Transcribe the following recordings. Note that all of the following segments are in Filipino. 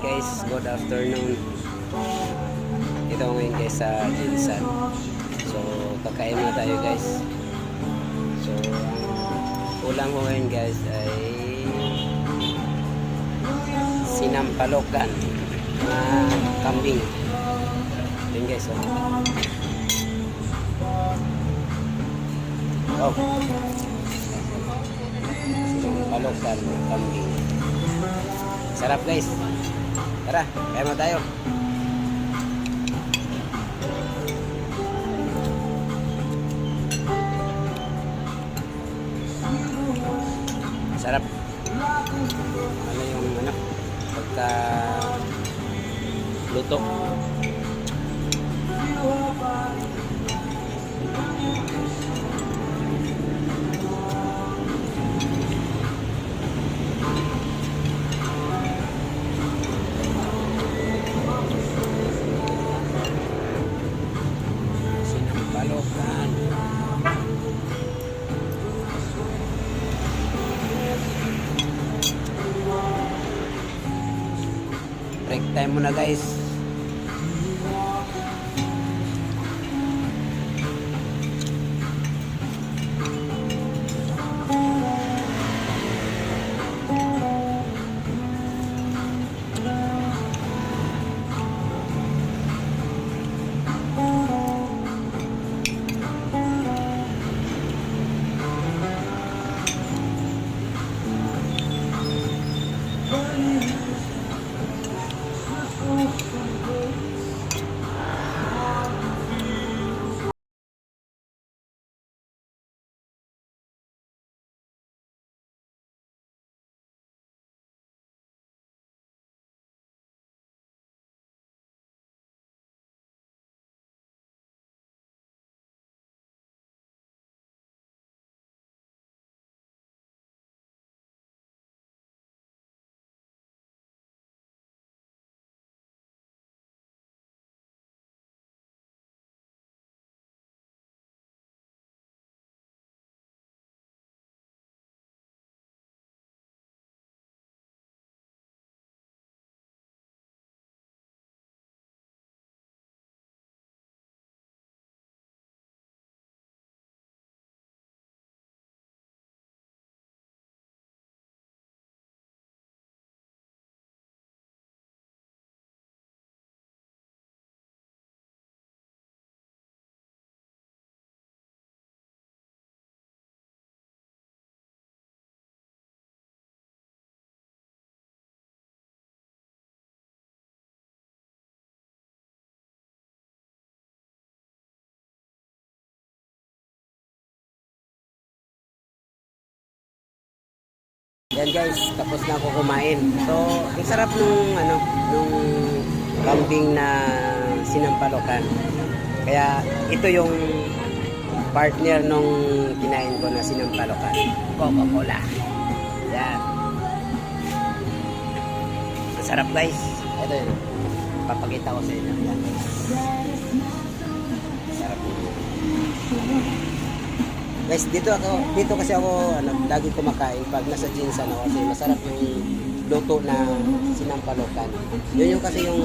guys, good afternoon. Ito ngayon guys sa Jinsan. So kakain na tayo guys. So ang ulam ko ngayon guys ay sinampalokan na kambing. Yun guys, oh. Oh. Sinampalokan na kambing. Sarap guys. Tara, kaya mo tayo. Sarap. Ano yung ano? Pagka luto. Sinampalokan. Break time muna guys. Yan guys, tapos na ako kumain. So, ang sarap nung nung kambing na sinampalokan. Kaya ito yung partner nung kinain ko na sinampalokan. Coca-Cola. Yan. Ang sarap guys. Ito yun. Papakita ko sa inyo. Yan. Sarap yun. Guys, dito kasi ako lagi kumakain pag nasa Jinsan ako kasi masarap yung luto na sinampalokan. Yun yung kasi yung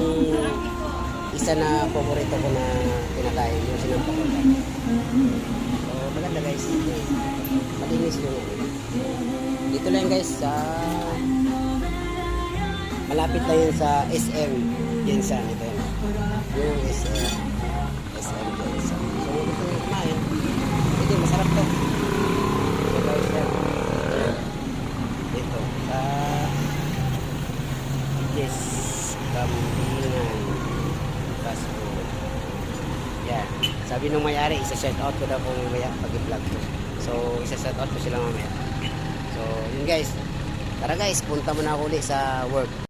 isa na paborito ko na kinakain, yung sinampalokan. So, maganda guys. Malinis yung dito lang guys sa malapit lang yun sa SM Jinsan. Ito yung SM Jinsan. So, gusto nyo kumain. Masarap to. So guys, yan. Dito. Yes. Kambingan. Pasko. Yan. Sabi nung may-ari, isa-shout out ko daw kung mamaya pag-i-vlog ko. So, isa-shout out ko sila mamaya. So, yun guys. Tara guys, punta muna ako ulit sa work.